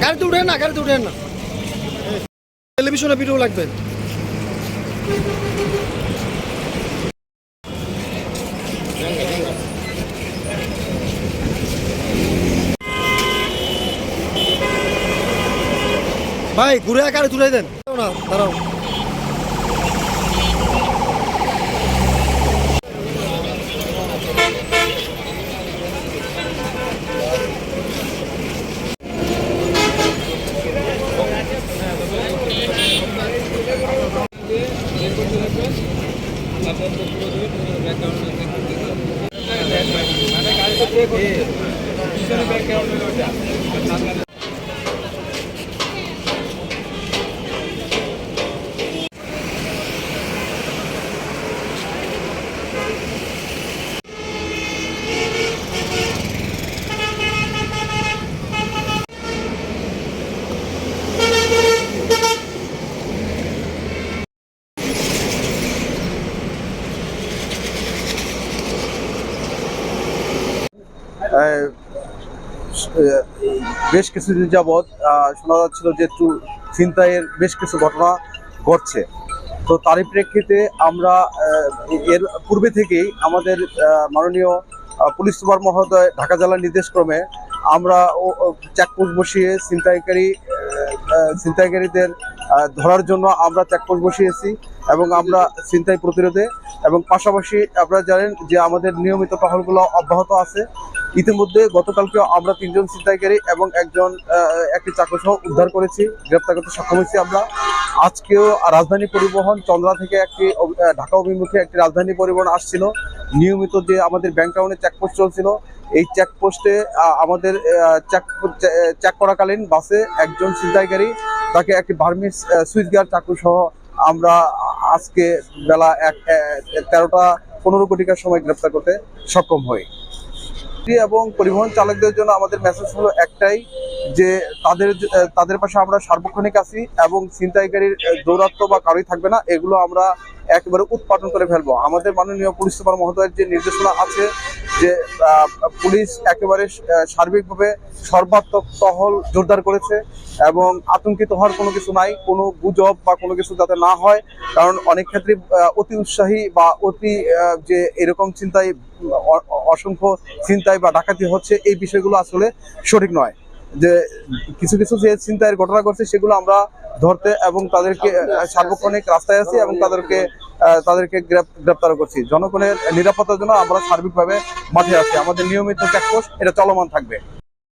গাড়িতে উঠেন না, গাড়িতে উঠেন না, টেলিভিশনে ভিডিও লাগবে। ভাই ঘুরে গাড়ি তুলে দেন না, দাঁড়াও। বেশ কিছুদিন যাবৎ শোনা যাচ্ছিল যে ছিনতাইয়ের বেশ কিছু ঘটনা ঘটছে। তো তারই প্রেক্ষিতে আমরা এর পূর্বে থেকেই আমাদের মাননীয় পুলিশ সুপার মহোদয় ঢাকা জেলার নির্দেশক্রমে আমরা চেকপোস্ট বসিয়ে ছিনতাইকারীদের ধরার জন্য আমরা চেকপোস্ট বসিয়েছি এবং আমরা ছিনতাই প্রতিরোধে এবং পাশাপাশি আপনারা জানেন যে আমাদের নিয়মিত টহলগুলো অব্যাহত আছে। ইতিমধ্যে গতকালকে আমরা 3 জন ছিনতাইকারী এবং একটি চাকরসহ উদ্ধার করেছি, গ্রেপ্তার করতে সক্ষম হয়েছি আমরা। আজকেও রাজধানী পরিবহন চন্দ্রা থেকে ঢাকা অভিমুখে একটি রাজধানী পরিবহন আসছিল। নিয়মিত যে আমাদের ব্যাংক টাউনে চেকপোস্ট চলছিল, এই চেকপোস্টে আমাদের চেক করাকালীন বাসে একজন ছিনতাইকারী তাকে একটি বার্মিজ সুইচ গার্ড চাকুসহ আমরা আজকে বেলা 13টা 15 ঘটিকার সময় গ্রেপ্তার করতে সক্ষম হই। এবং পরিবহন চালকদের জন্য আমাদের মেসেজ হলো একটাই, যে তাদের পাশে আমরা সার্বক্ষণিক আছি এবং ছিনতাইকারীর দৌরাত্ম্য বা কারোই থাকবে না, এগুলো আমরা একেবারে উৎপাদন করে ফেলবো। আমাদের মাননীয় পুলিশ সুপার মহোদয়ের যে নির্দেশনা আছে যে পুলিশ একেবারে সার্বিকভাবে সর্বাত্মক টহল জোরদার করেছে এবং আতঙ্কিত হওয়ার কোনো কিছু নাই, কোনো গুজব বা কোনো কিছু যাতে না হয়। কারণ অনেক ক্ষেত্রে অতি উৎসাহী বা অতি যে এরকম চিন্তায় অসংখ্য চিন্তায় বা ডাকাতি হচ্ছে, এই বিষয়গুলো আসলে সঠিক নয়। যে কিছু কিছু যে চিন্তায়ের ঘটনা ঘটছে সেগুলো আমরা ধরতে এবং তাদেরকে সার্বক্ষণিক রাস্তায় আছি এবং তাদেরকে গ্রেপ্তার করছি। জনগণের নিরাপত্তার জন্য আমরা সার্বিকভাবে মাঠে আছি। আমাদের নিয়মিত চেকপোস্ট এটা চলমান থাকবে।